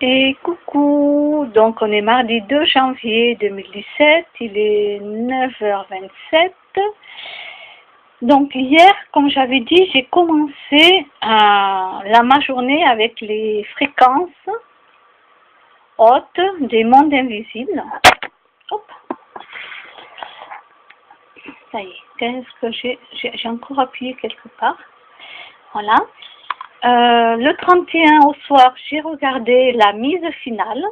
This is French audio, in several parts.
Et coucou, donc on est mardi 2 janvier 2017, il est 9h27. Donc hier, comme j'avais dit, j'ai commencé ma journée avec les fréquences hautes des mondes invisibles. Hop. Ça y est, qu'est-ce que j'ai encore appuyé quelque part. Voilà. Le 31 au soir, j'ai regardé la mise finale.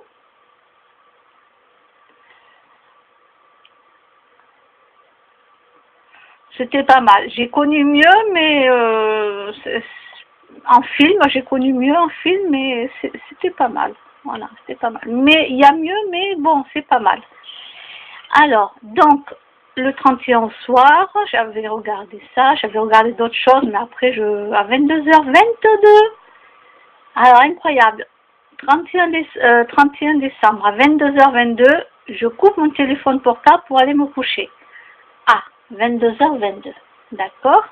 C'était pas mal. J'ai connu mieux, mais en film, j'ai connu mieux en film, mais c'était pas mal. Voilà, c'était pas mal. Mais il y a mieux, mais bon, c'est pas mal. Alors, donc, le 31 au soir, j'avais regardé ça, j'avais regardé d'autres choses, mais après, à 22h22. Alors, incroyable. 31 décembre, à 22h22, je coupe mon téléphone portable pour aller me coucher. Ah, 22h22. D'accord.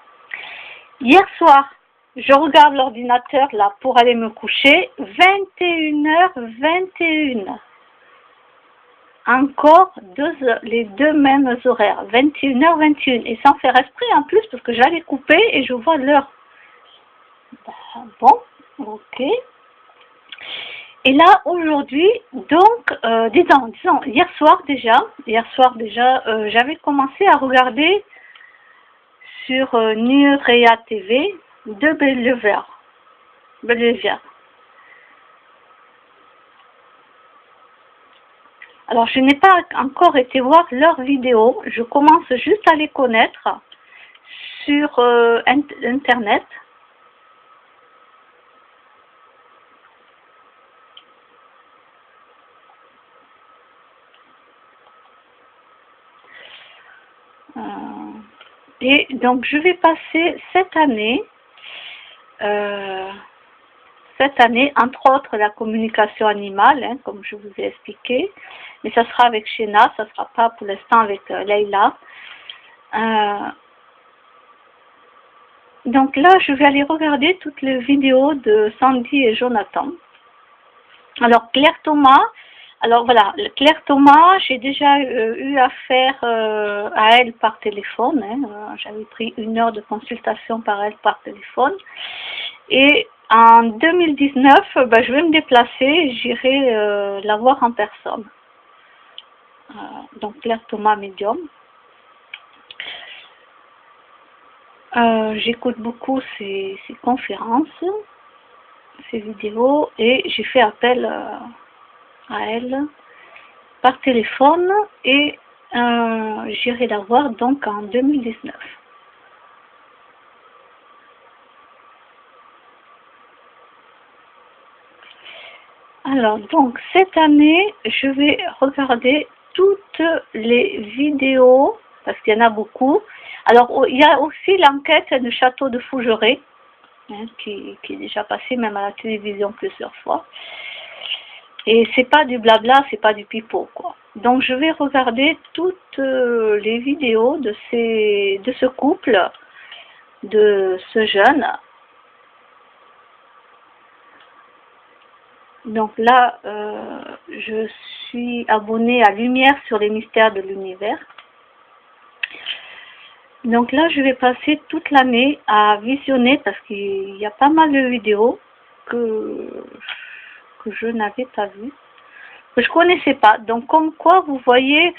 Hier soir, je regarde l'ordinateur là pour aller me coucher. 21h21. Encore les deux mêmes horaires. 21h21. Et sans faire esprit en plus parce que j'allais couper et je vois l'heure. Bon, ok. Et là, aujourd'hui, donc, disons, hier soir déjà, j'avais commencé à regarder sur Nurea TV de Bellevière. Alors, je n'ai pas encore été voir leurs vidéos, je commence juste à les connaître sur Internet. Et donc, je vais passer cette année, entre autres, la communication animale, hein, comme je vous ai expliqué. Mais ça sera avec Shena, ça ne sera pas pour l'instant avec Leïla. Donc là, je vais aller regarder toutes les vidéos de Sandy et Jonathan. Alors, Claire Thomas, j'ai déjà eu affaire à elle par téléphone. Hein, j'avais pris 1 heure de consultation par elle par téléphone. Et en 2019, je vais me déplacer, j'irai la voir en personne. Donc, Claire Thomas, médium. J'écoute beaucoup ses conférences, ses vidéos, et j'ai fait appel à elle par téléphone et j'irai la voir donc en 2019. Alors donc cette année, je vais regarder toutes les vidéos, parce qu'il y en a beaucoup. Alors il y a aussi l'enquête du château de Fougeray, hein, qui est déjà passée même à la télévision plusieurs fois. Et c'est pas du blabla, c'est pas du pipeau, quoi. Donc je vais regarder toutes les vidéos de ce couple, de ce jeune. Donc là, je suis abonnée à Lumière sur les mystères de l'univers. Donc là, je vais passer toute l'année à visionner parce qu'il y a pas mal de vidéos que je n'avais pas vues, que je connaissais pas. Donc comme quoi, vous voyez,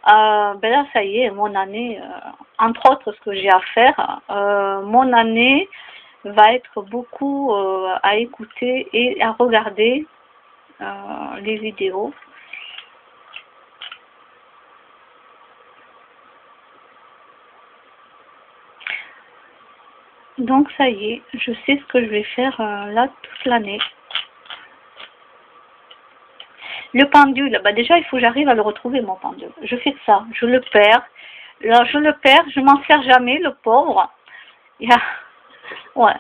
là ça y est, mon année, entre autres ce que j'ai à faire, mon année va être beaucoup à écouter et à regarder les vidéos. Donc ça y est, je sais ce que je vais faire là toute l'année. Le pendule, déjà il faut que j'arrive à le retrouver, mon pendule. Je fais ça, je le perds. Là je le perds, je m'en sers jamais, le pauvre. Ouais.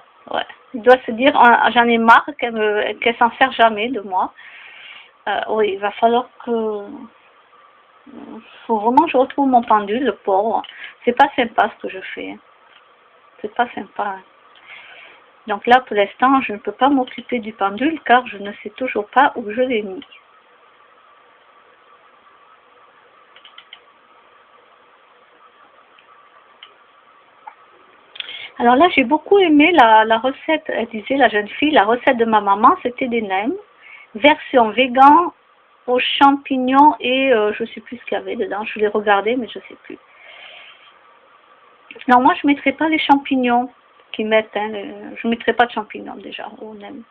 Il doit se dire, j'en ai marre qu'elle s'en sert jamais de moi. Oui, il va falloir que... faut vraiment que je retrouve mon pendule, le pauvre. C'est pas sympa ce que je fais. C'est pas sympa. Donc là, pour l'instant, je ne peux pas m'occuper du pendule car je ne sais toujours pas où je l'ai mis. Alors là, j'ai beaucoup aimé la recette. Elle disait, la jeune fille, la recette de ma maman, c'était des nems, version vegan aux champignons et je ne sais plus ce qu'il y avait dedans. Je l'ai regardé, mais je ne sais plus. Non, moi, je ne mettrais pas les champignons qu'ils mettent. Hein, je ne mettrais pas de champignons déjà au nem.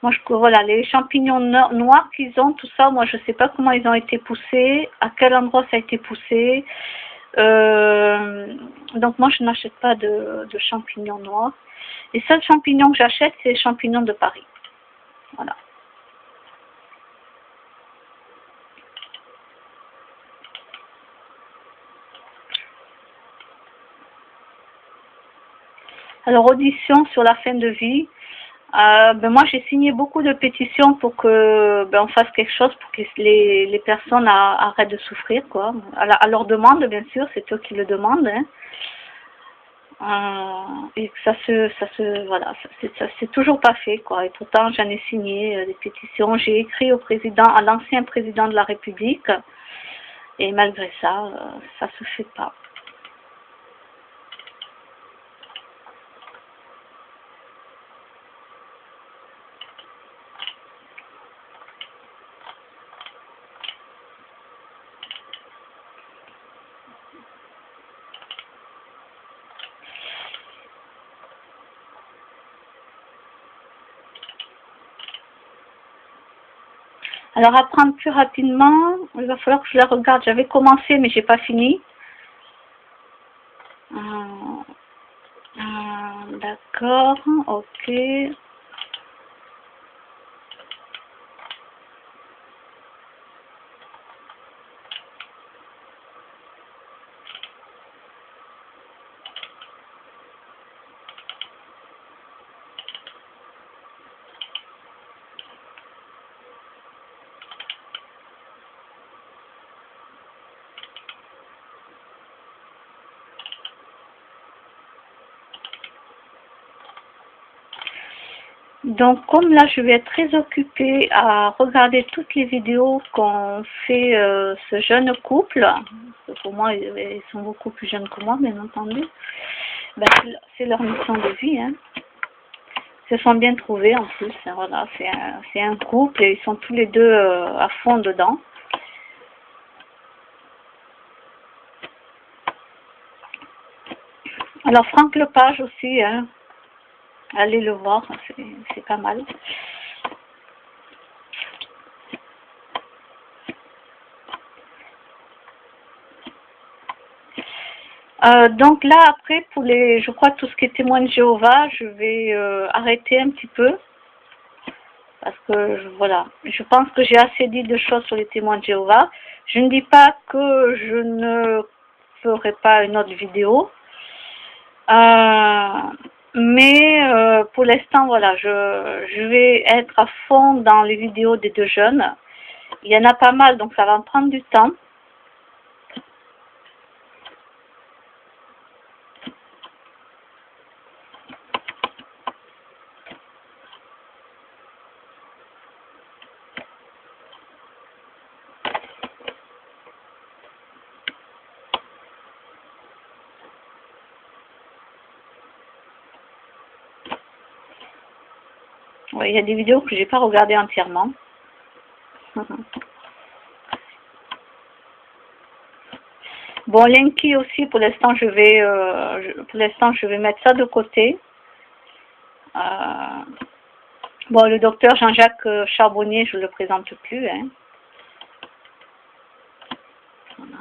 Moi, voilà, les champignons noirs qu'ils ont, tout ça, moi, je ne sais pas comment ils ont été poussés, à quel endroit ça a été poussé. Donc, moi, je n'achète pas de champignons noirs. Les seuls champignons que j'achète, c'est les champignons de Paris. Voilà. Alors, audition sur la fin de vie. Moi, j'ai signé beaucoup de pétitions pour que on fasse quelque chose pour que les personnes arrêtent de souffrir, quoi. À leur demande, bien sûr, c'est eux qui le demandent. Hein. Et que voilà, c'est toujours pas fait, quoi. Et pourtant, j'en ai signé des pétitions. J'ai écrit à l'ancien président de la République. Et malgré ça, ça se fait pas. Alors, apprendre plus rapidement, il va falloir que je la regarde. J'avais commencé, mais j'ai pas fini. D'accord, ok. Donc, comme là, je vais être très occupée à regarder toutes les vidéos qu'ont fait ce jeune couple, parce que pour moi, ils sont beaucoup plus jeunes que moi, bien entendu. C'est leur mission de vie. Hein. Ils se sont bien trouvés en plus. Hein, voilà, c'est un couple et ils sont tous les deux à fond dedans. Alors, Franck Lepage aussi, hein. Allez le voir, c'est pas mal. Donc là, après, je crois tout ce qui est témoin de Jéhovah, je vais arrêter un petit peu. Parce que, voilà, je pense que j'ai assez dit de choses sur les témoins de Jéhovah. Je ne dis pas que je ne ferai pas une autre vidéo. Mais pour l'instant, voilà, je vais être à fond dans les vidéos des deux jeunes. Il y en a pas mal, donc ça va me prendre du temps. Ouais, il y a des vidéos que j'ai pas regardées entièrement. Bon, Linky aussi, pour l'instant, je vais mettre ça de côté. Bon, le docteur Jean-Jacques Charbonnier, je ne le présente plus. Hein. Voilà.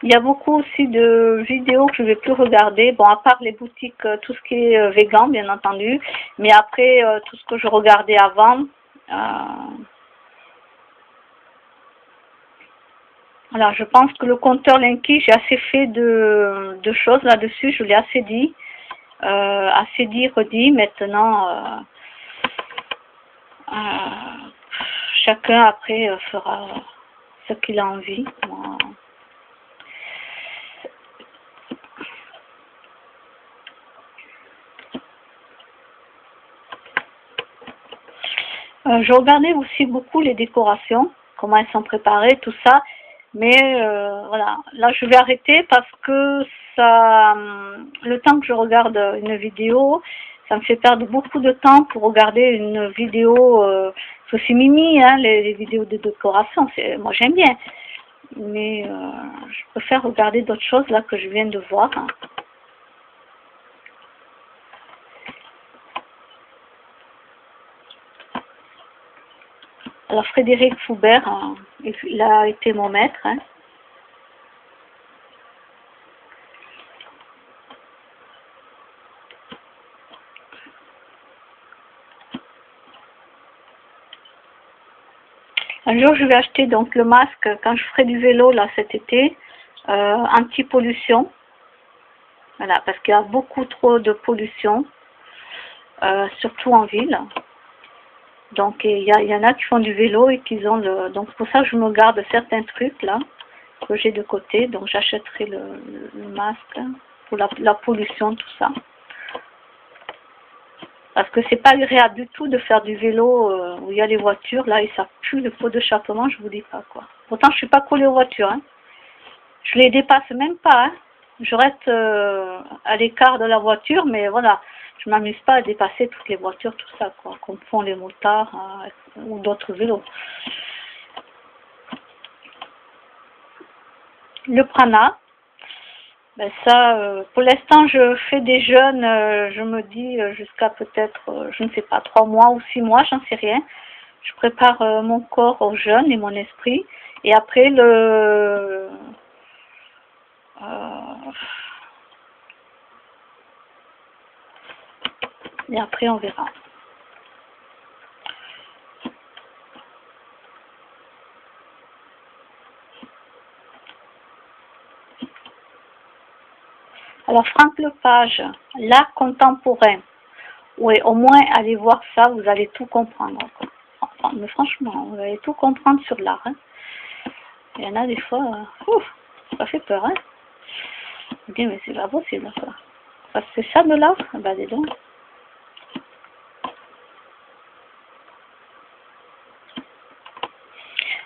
Il y a beaucoup aussi de vidéos que je ne vais plus regarder, bon, à part les boutiques, tout ce qui est végan, bien entendu, mais après, tout ce que je regardais avant, voilà, je pense que le compteur Linky, j'ai assez fait de choses là-dessus, je l'ai assez dit, redit, maintenant, Chacun après fera ce qu'il a envie. Moi, je regardais aussi beaucoup les décorations, comment elles sont préparées, tout ça. Mais voilà, là je vais arrêter parce que ça, le temps que je regarde une vidéo, ça me fait perdre beaucoup de temps pour regarder une vidéo. C'est aussi mimi, hein, les vidéos de décoration. Moi j'aime bien, mais je préfère regarder d'autres choses là que je viens de voir. Hein. Alors Frédéric Foubert, hein, il a été mon maître. Hein. Un jour, je vais acheter donc le masque quand je ferai du vélo là cet été, anti-pollution. Voilà, parce qu'il y a beaucoup trop de pollution, surtout en ville. Donc il y en a qui font du vélo et qui ont le. Donc pour ça, je me garde certains trucs là que j'ai de côté. Donc j'achèterai le masque pour la pollution, tout ça. Parce que c'est pas agréable du tout de faire du vélo où il y a les voitures, là, et ça pue le pot d'échappement, je vous dis pas quoi. Pourtant, je suis pas collée aux voitures, hein. Je les dépasse même pas, hein. Je reste à l'écart de la voiture, mais voilà, je m'amuse pas à dépasser toutes les voitures, tout ça, quoi, comme font les motards ou d'autres vélos. Le prana. Ben ça, pour l'instant, je fais des jeûnes, je me dis, jusqu'à peut-être, je ne sais pas, 3 mois ou 6 mois, j'en sais rien. Je prépare mon corps au jeûne et mon esprit. Et après, et après, on verra. Alors, Franck Lepage, l'art contemporain. Oui, au moins, allez voir ça, vous allez tout comprendre. Enfin, mais franchement, vous allez tout comprendre sur l'art. Hein. Il y en a des fois, ça fait peur. Hein. Je dis, mais c'est pas possible, ça. Parce que c'est ça de l'art. Ben, dis donc.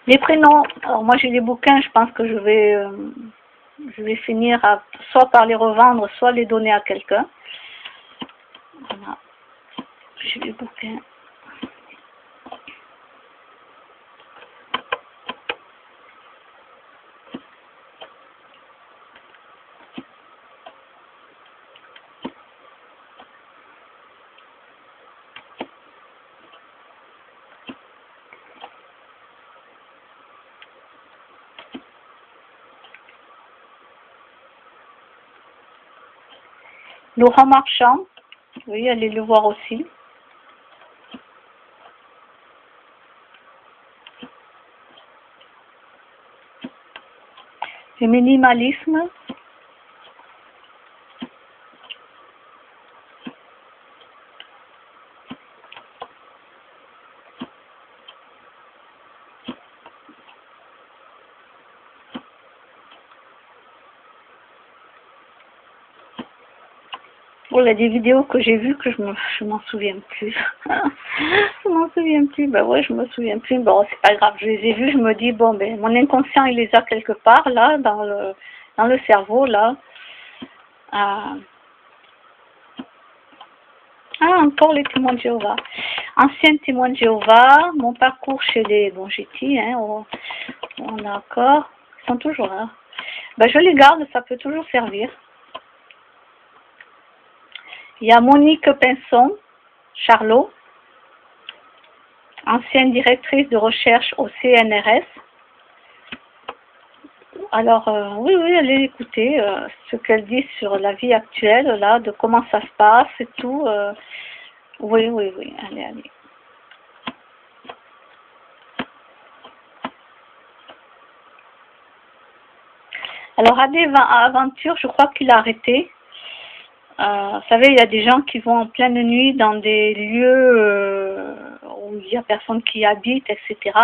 Les prénoms, alors moi j'ai des bouquins, je pense que je vais finir soit par les revendre, soit les donner à quelqu'un. Voilà. J'ai des bouquins. Laurent Marchand, oui, allez le voir aussi. Le minimalisme. Bon, il y a des vidéos que j'ai vues que je m'en souviens plus. Je m'en souviens plus. Ben ouais, je me souviens plus. Bon, c'est pas grave, je les ai vues. Je me dis, bon, ben, mon inconscient, il les a quelque part, là, dans le cerveau, là. Ah, encore les témoins de Jéhovah. Anciens témoins de Jéhovah, mon parcours chez les Bongetti, hein, on a encore, ils sont toujours là. Ben, je les garde, ça peut toujours servir. Il y a Monique Pinson, Charlot, ancienne directrice de recherche au CNRS. Alors, oui, allez écouter ce qu'elle dit sur la vie actuelle, là, de comment ça se passe et tout. Oui, allez. Alors, Aventure, je crois qu'il a arrêté. Vous savez, il y a des gens qui vont en pleine nuit dans des lieux où où il n'y a personne qui habite, etc.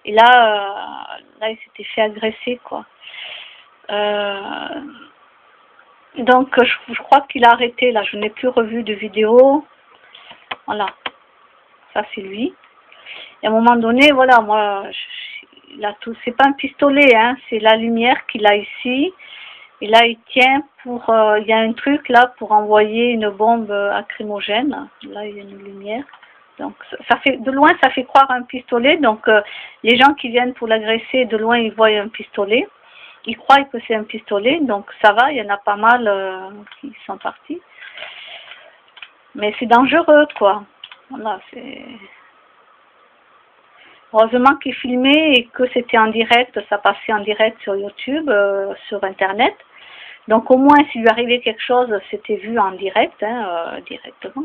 Et là, il s'était fait agresser, quoi. Donc, je crois qu'il a arrêté, là. Je n'ai plus revu de vidéo. Voilà. Ça, c'est lui. Et à un moment donné, voilà, moi, il a tout. C'est pas un pistolet, hein. C'est la lumière qu'il a ici. Et là, il tient pour... il y a un truc, là, pour envoyer une bombe lacrymogène. Là, il y a une lumière. Donc, ça fait, de loin, ça fait croire un pistolet. Donc, les gens qui viennent pour l'agresser, de loin, ils voient un pistolet. Ils croient que c'est un pistolet. Donc, ça va, il y en a pas mal qui sont partis. Mais c'est dangereux, quoi. Voilà, c'est... Heureusement qu'il filmait et que c'était en direct. Ça passait en direct sur YouTube, sur Internet. Donc, au moins, s'il lui arrivait quelque chose, c'était vu en direct, hein, directement.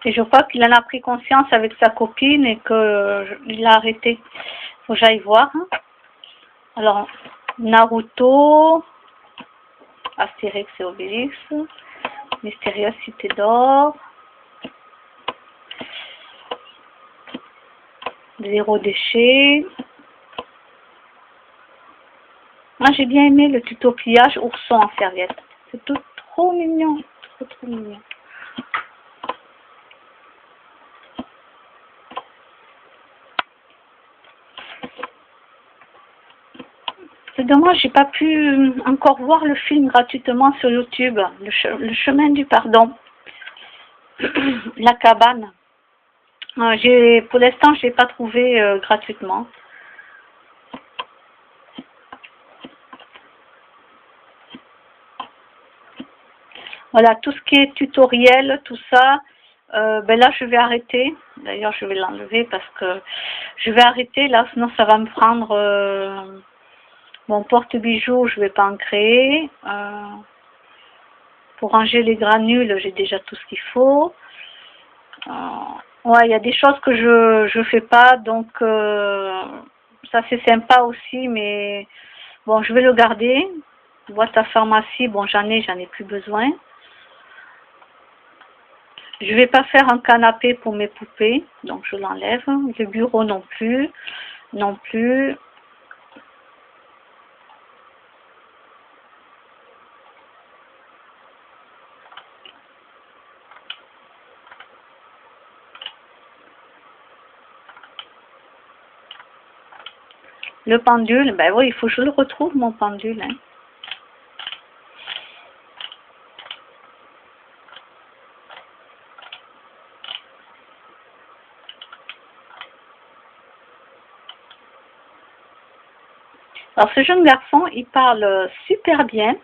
Et je crois qu'il en a pris conscience avec sa copine et qu'il a arrêté. Faut que j'aille voir. Hein. Alors, Naruto, Astérix et Obélix, Mystérieuse Cité d'Or, Zéro déchet. Moi, j'ai bien aimé le tuto pliage ourson en serviette. C'est tout trop mignon, trop mignon. C'est dommage, j'ai pas pu encore voir le film gratuitement sur YouTube, le chemin du pardon, la cabane. Pour l'instant, je l'ai pas trouvé gratuitement. Voilà, tout ce qui est tutoriel, tout ça, ben là, je vais arrêter. D'ailleurs, je vais l'enlever parce que je vais arrêter là, sinon ça va me prendre... Mon porte-bijoux, je ne vais pas en créer. Pour ranger les granules, j'ai déjà tout ce qu'il faut. Ouais, il y a des choses que je ne fais pas, donc ça c'est sympa aussi, mais bon, je vais le garder. Boîte à pharmacie, bon, j'en ai plus besoin. Je ne vais pas faire un canapé pour mes poupées, donc je l'enlève. Le bureau non plus, non plus. Le pendule, ben oui, il faut que je le retrouve, mon pendule. Hein. Alors, ce jeune garçon, il parle super bien.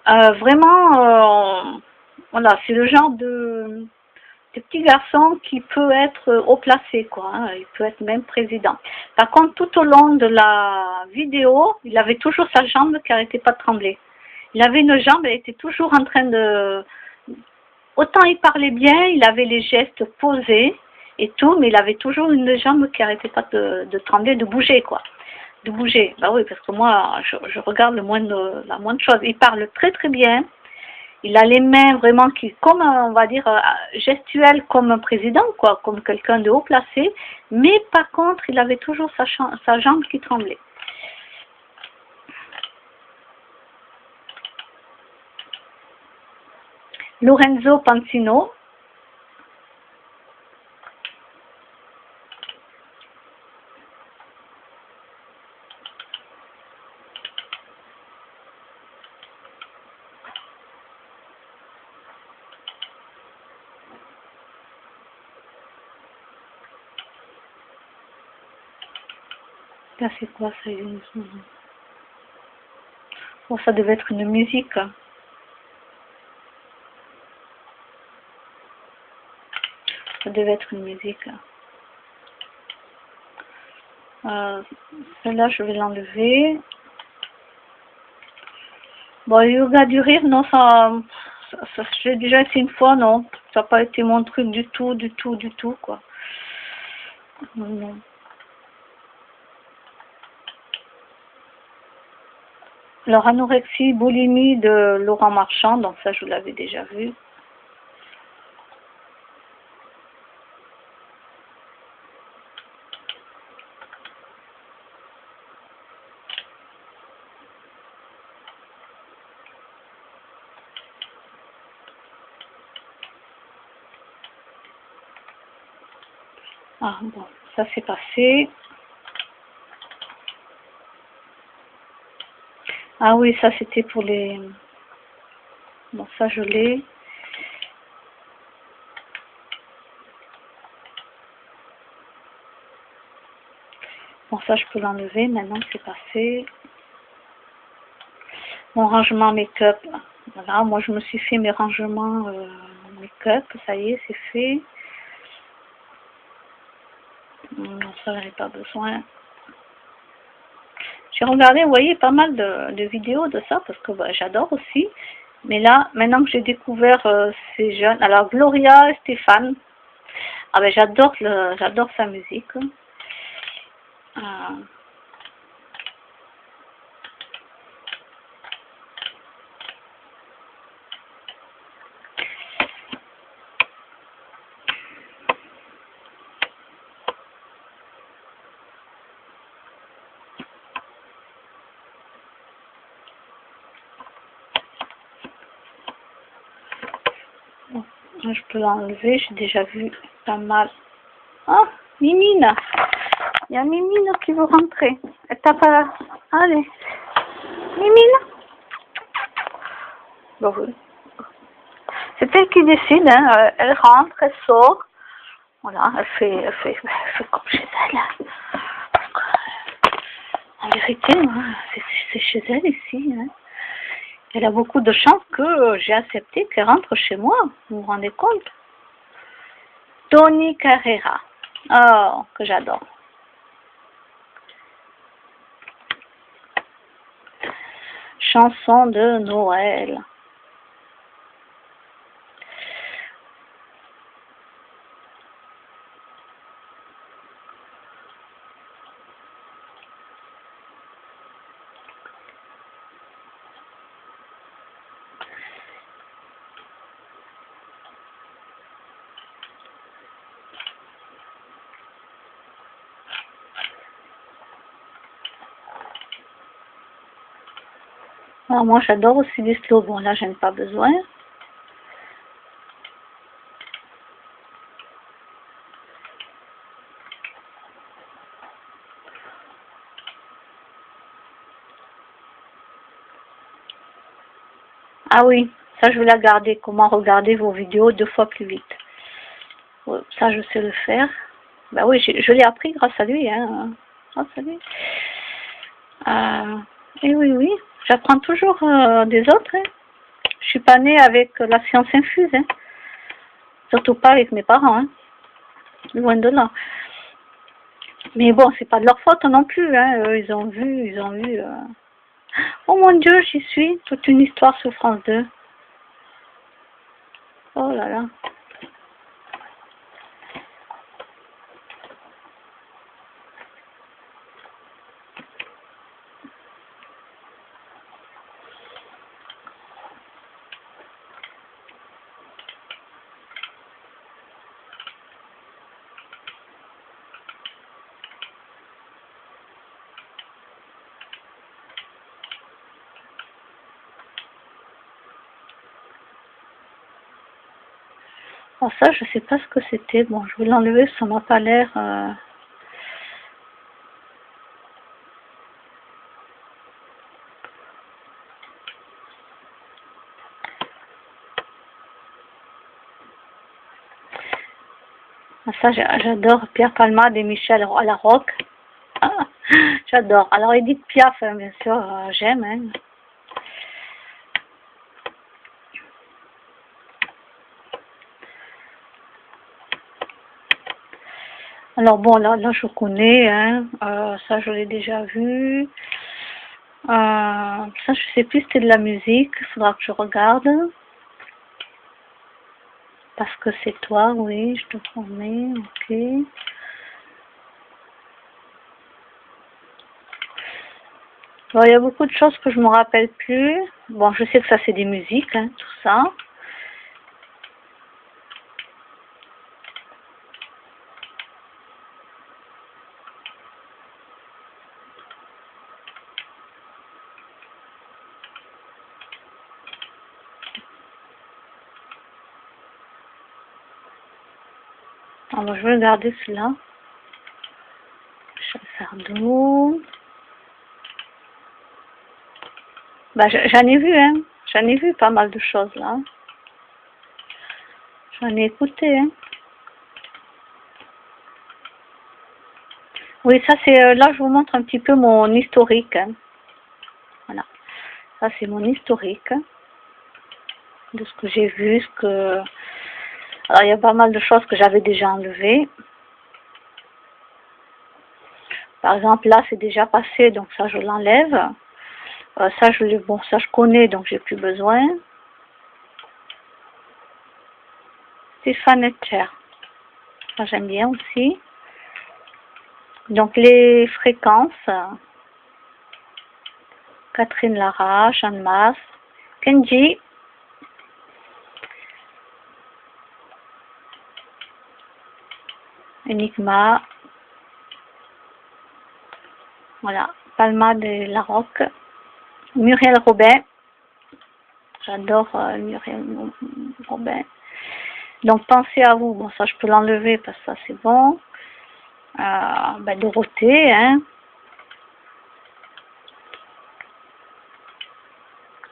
Vraiment, voilà, c'est le genre de petit garçon qui peut être haut placé, quoi. Hein, il peut être même président. Par contre, tout au long de la vidéo, il avait toujours sa jambe qui n'arrêtait pas de trembler. Il avait une jambe, elle était toujours en train de... Autant il parlait bien, il avait les gestes posés et tout, mais il avait toujours une jambe qui n'arrêtait pas de trembler, de bouger, quoi. De bouger. Bah oui, parce que moi, je regarde la moindre chose. Il parle très très bien. Il a les mains vraiment qui, comme on va dire, gestuelles comme un président, quoi, comme quelqu'un de haut placé. Mais par contre, il avait toujours sa jambe qui tremblait. Lorenzo Pansino. Là, c'est quoi ça? Bon, ça devait être une musique. Ça devait être une musique. Celle-là, je vais l'enlever. Bon, yoga du rire, non, ça j'ai déjà essayé une fois, non. Ça n'a pas été mon truc du tout, quoi. Non. leur anorexie, boulimie de Laurent Marchand, donc ça je l'avais déjà vu. Ah bon, ça c'est passé. Ah oui, ça c'était pour les... Bon, ça je l'ai. Bon, ça je peux l'enlever, maintenant c'est passé. Mon rangement make-up. Voilà, moi je me suis fait mes rangements make-up, ça y est, c'est fait. Non, ça j'en ai pas besoin. J'ai regardé, vous voyez, pas mal de vidéos de ça, parce que bah, j'adore aussi. Mais là, maintenant que j'ai découvert ces jeunes, alors Gloria et Stéphane, ah ben j'adore sa musique. Bon, je peux l'enlever, j'ai déjà vu pas mal. Ah, Mimine, il y a Mimine qui veut rentrer. Elle t'a pas... Allez, Mimine. Bon, oui. C'est elle qui décide, hein. Elle rentre, elle sort. Voilà, elle fait comme chez elle. En vérité, c'est chez elle ici. Hein. Elle a beaucoup de chance que j'ai accepté qu'elle rentre chez moi. Vous vous rendez compte? Tony Carrera. Oh, que j'adore. Chanson de Noël. Alors moi j'adore aussi les slow. Bon là j'en ai pas besoin. Ah oui, ça je vais la garder. Comment regarder vos vidéos 2 fois plus vite. Ça je sais le faire. Bah oui, je l'ai appris grâce à lui. Hein. Grâce à lui. Et oui, oui, j'apprends toujours des autres. Hein. Je suis pas née avec la science infuse. Hein. Surtout pas avec mes parents. Hein. Loin de là. Mais bon, c'est pas de leur faute non plus. Hein. Ils ont vu. Oh mon Dieu, j'y suis. Toute une histoire sur France 2. Oh là là. Alors ça, je sais pas ce que c'était. Bon, je vais l'enlever, ça m'a pas l'air... Ça, j'adore Pierre Palmade et Michel Larocque. Ah, j'adore. Alors, Edith Piaf, hein, bien sûr, j'aime. Hein. Alors, bon, là je connais. Hein. Ça, je l'ai déjà vu. Ça, je sais plus si c'était de la musique. Il faudra que je regarde. Parce que c'est toi, oui, je te promets. Ok. Bon, il y a beaucoup de choses que je me rappelle plus. Bon, je sais que ça c'est des musiques, hein, tout ça. Alors, je vais regarder celui-là. Sardou. Bah, j'en ai vu, hein. J'en ai vu pas mal de choses là. J'en ai écouté, hein. Oui, ça c'est là je vous montre un petit peu mon historique, hein. Voilà. Ça c'est mon historique de ce que j'ai vu, ce que. Alors il y a pas mal de choses que j'avais déjà enlevées. Par exemple là c'est déjà passé, donc ça je l'enlève. Ça je connais, donc j'ai plus besoin. Stéphane Etcher, ça j'aime bien aussi. Donc les fréquences, Catherine Lara, Jeanne Masse, Kenji, Enigma, voilà, Palma de la Roque, Muriel Robin, j'adore Muriel Robin. Donc pensez à vous, bon ça je peux l'enlever parce que ça c'est bon. Dorothée, hein.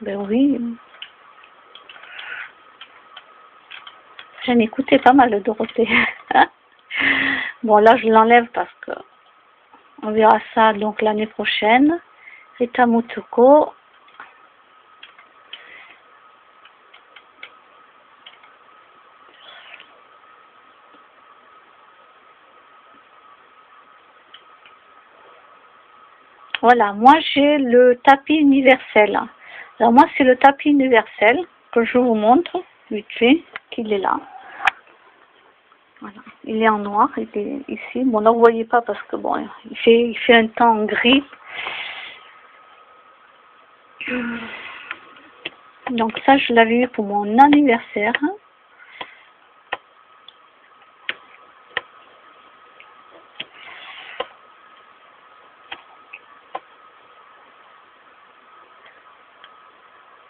Ben oui. J'en écoutais pas mal de Dorothée. Bon là je l'enlève parce que on verra ça donc l'année prochaine. Rita Mutsuko. Voilà, moi j'ai le tapis universel. Alors moi c'est le tapis universel que je vous montre vite fait, qu'il est là. Voilà, il est en noir, il est ici. Bon là vous voyez pas parce que bon, il fait un temps gris. Donc ça je l'avais eu pour mon anniversaire.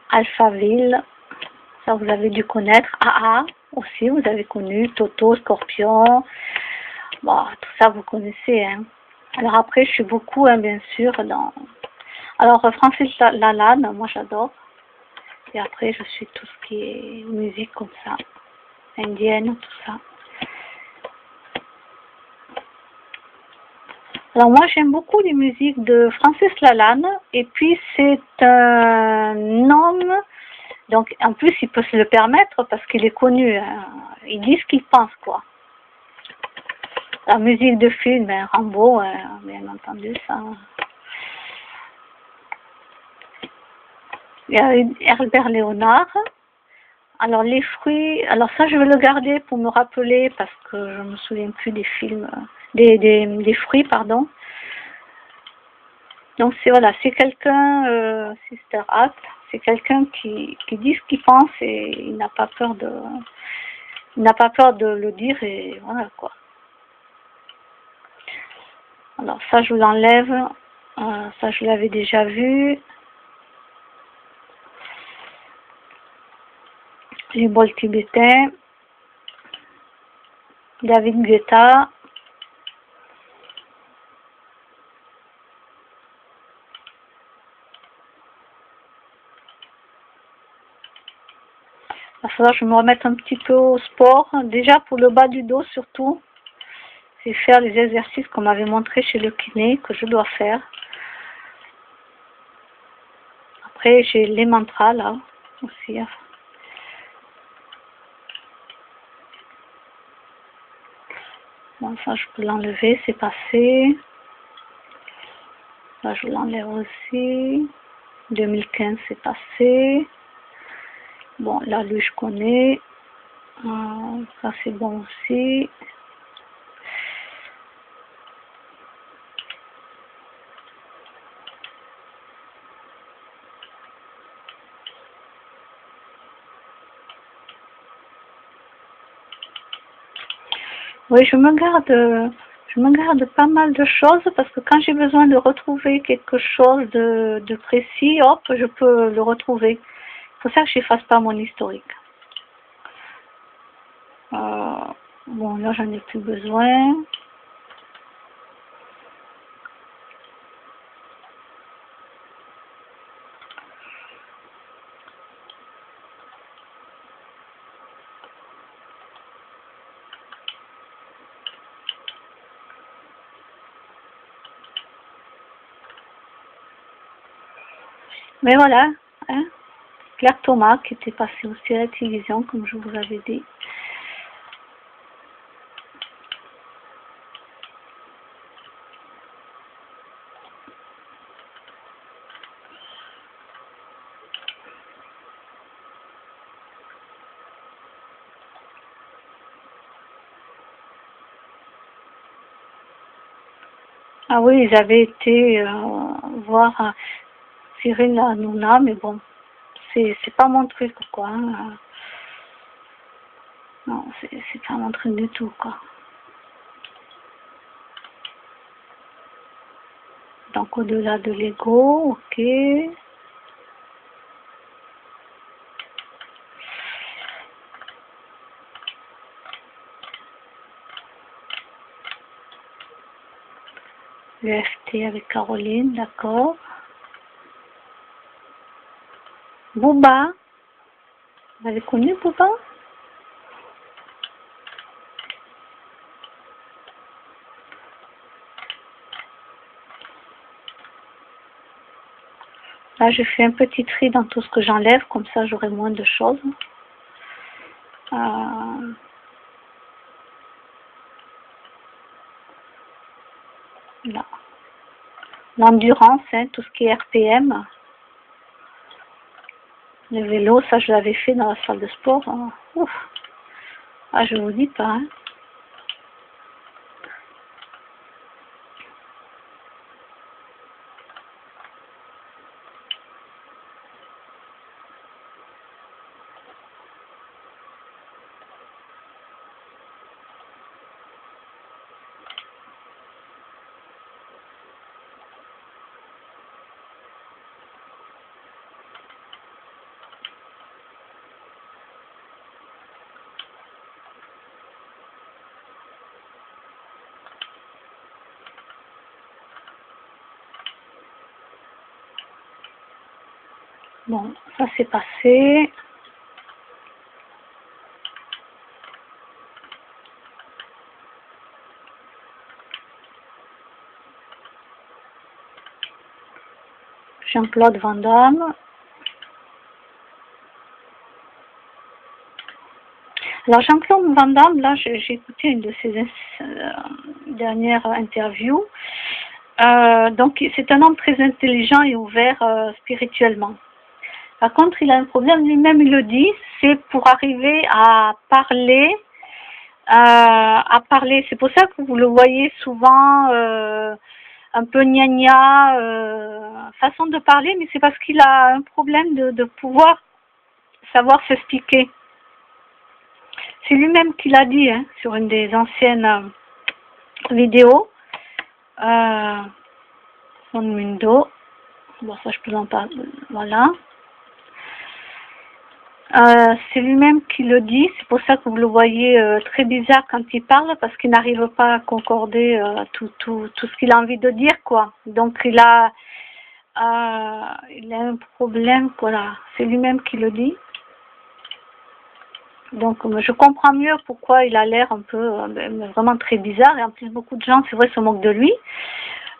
Alphaville, ça vous avez dû connaître. AA aussi, vous avez connu. Toto, Scorpion. Bon, tout ça vous connaissez. Hein. Alors après, je suis beaucoup, hein, bien sûr, dans. Alors Francis Lalanne, moi j'adore. Et après, je suis tout ce qui est musique comme ça, indienne, tout ça. Alors moi, j'aime beaucoup les musiques de Francis Lalanne. Et puis, c'est un homme. Donc, en plus, il peut se le permettre parce qu'il est connu. Hein. Il dit ce qu'il pense, quoi. La musique de film, hein, Rambo, bien entendu, ça. Il y a Herbert Léonard. Alors, les fruits, alors ça, je vais le garder pour me rappeler parce que je me souviens plus des films, des fruits, pardon. Donc, c'est voilà, c'est quelqu'un, Sister Act, c'est quelqu'un qui dit ce qu'il pense et il n'a pas peur de le dire et voilà quoi. Alors ça je l'enlève, ça je l'avais déjà vu. Les bols tibétains, David Guetta. Il va falloir que je me remette un petit peu au sport, déjà pour le bas du dos surtout. C'est faire les exercices qu'on m'avait montré chez le kiné, que je dois faire. Après j'ai les mantras là aussi. Bon, ça je peux l'enlever, c'est passé. Là je l'enlève aussi. 2015 c'est passé. Bon là lui je connais. Ça c'est bon aussi. Oui, je me garde pas mal de choses parce que quand j'ai besoin de retrouver quelque chose de précis, hop, je peux le retrouver. C'est pour ça que je n'efface pas mon historique. Euh, bon, là, j'en ai plus besoin. Mais voilà, hein, Claire Thomas qui était passée aussi à la télévision, comme je vous avais dit. Ah oui, ils avaient été voir Cyril Hanouna, mais bon, c'est pas mon truc, quoi. Hein. Non, c'est pas mon truc du tout, quoi. Donc, au-delà de l'ego, ok. Le FT avec Caroline, d'accord. Booba, vous avez connu Booba? Là, je fais un petit tri dans tout ce que j'enlève, comme ça j'aurai moins de choses. Là. L'endurance, hein, tout ce qui est RPM. Le vélo, ça je l'avais fait dans la salle de sport. Hein. Ouf. Ah, je vous dis pas. Hein. Bon, ça c'est passé. Jean-Claude Van Damme. Alors Jean-Claude Van Damme, là j'ai écouté une de ses dernières interviews. Donc c'est un homme très intelligent et ouvert spirituellement. Par contre, il a un problème, lui-même il le dit, c'est pour arriver à parler. C'est pour ça que vous le voyez souvent un peu gna-gna, façon de parler, mais c'est parce qu'il a un problème de pouvoir savoir s'expliquer. C'est lui-même qui l'a dit hein, sur une des anciennes vidéos. Son Mundo. Bon, ça je peux en parler. Voilà. C'est lui-même qui le dit, c'est pour ça que vous le voyez très bizarre quand il parle, parce qu'il n'arrive pas à concorder tout ce qu'il a envie de dire, quoi. Donc il a un problème, voilà, c'est lui-même qui le dit. Donc je comprends mieux pourquoi il a l'air un peu vraiment très bizarre, et en plus beaucoup de gens, c'est vrai, se moquent de lui.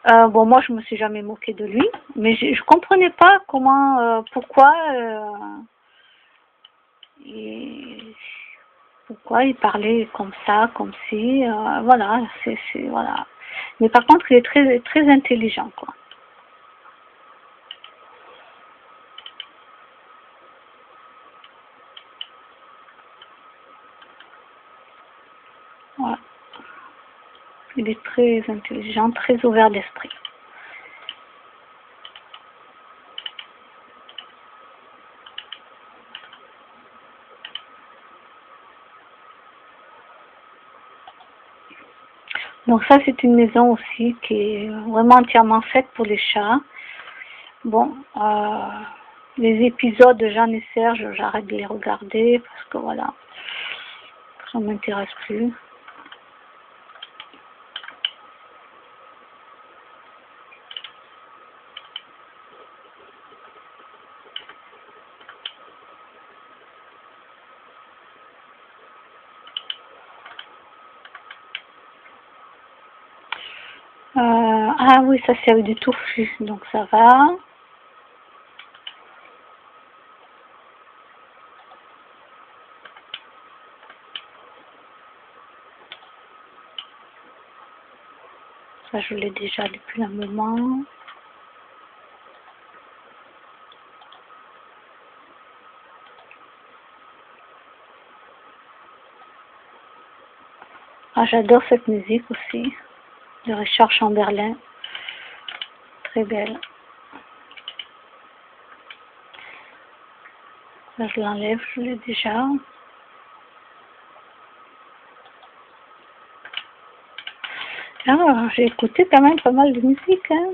Bon, moi je me suis jamais moquée de lui, mais je comprenais pas comment, pourquoi il parlait comme ça, comme si, voilà, voilà. Mais par contre, il est très, très intelligent, quoi. Voilà. Il est très intelligent, très ouvert d'esprit. Donc ça, c'est une maison aussi qui est vraiment entièrement faite pour les chats. Bon, les épisodes de Jeanne et Serge, j'arrête de les regarder parce que voilà, ça m'intéresse plus. Ah oui, ça c'est avec du touffu, donc ça va. Ça je l'ai déjà depuis un moment. Ah, j'adore cette musique aussi, de Richard Chamberlain. Très belle. Là, je l'enlève, je l'ai déjà. Ah, j'ai écouté quand même pas mal de musique, hein.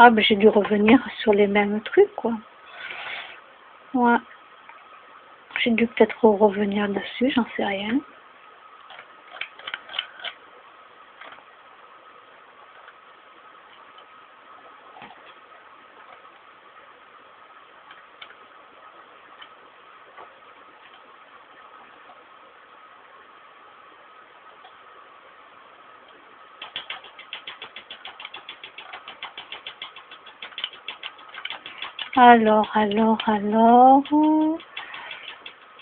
Ah, ben j'ai dû revenir sur les mêmes trucs, quoi. Ouais. J'ai dû peut-être revenir dessus, j'en sais rien. Alors.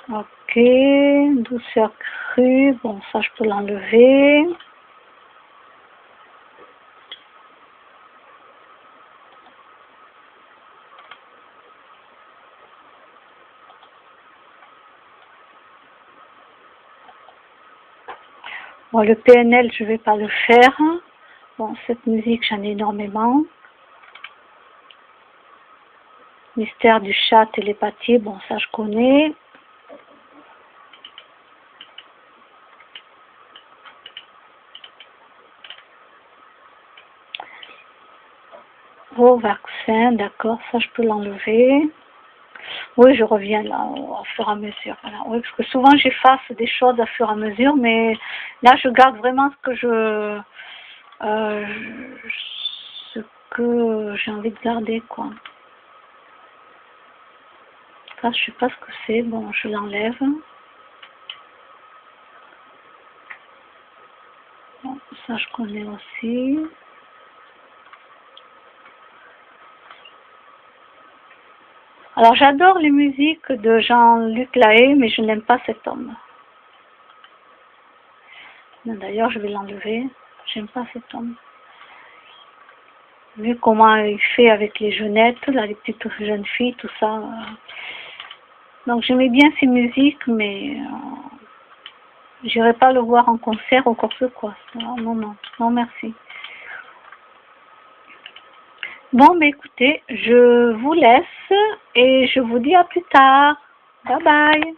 Ok, douceur crue, bon ça je peux l'enlever. Bon, le PNL je vais pas le faire. Bon, cette musique j'en ai énormément. Mystère du chat, télépathie, bon ça je connais. Au vaccin, d'accord, ça je peux l'enlever. Oui, je reviens là au fur et à mesure. Voilà. Oui, parce que souvent j'efface des choses au fur et à mesure, mais là je garde vraiment euh, ce que j'ai envie de garder, quoi. Ça, je sais pas ce que c'est. Bon, je l'enlève. Bon, ça, je connais aussi. Alors, j'adore les musiques de Jean-Luc Lahaye, mais je n'aime pas cet homme. D'ailleurs, je vais l'enlever. J'aime pas cet homme. Vu comment il fait avec les jeunettes, là, les petites jeunes filles, tout ça. Donc, j'aimais bien ses musiques, mais j'irai pas le voir en concert ou quoi que ce soit. Non, merci. Bon, mais écoutez, je vous laisse et je vous dis à plus tard. Bye bye.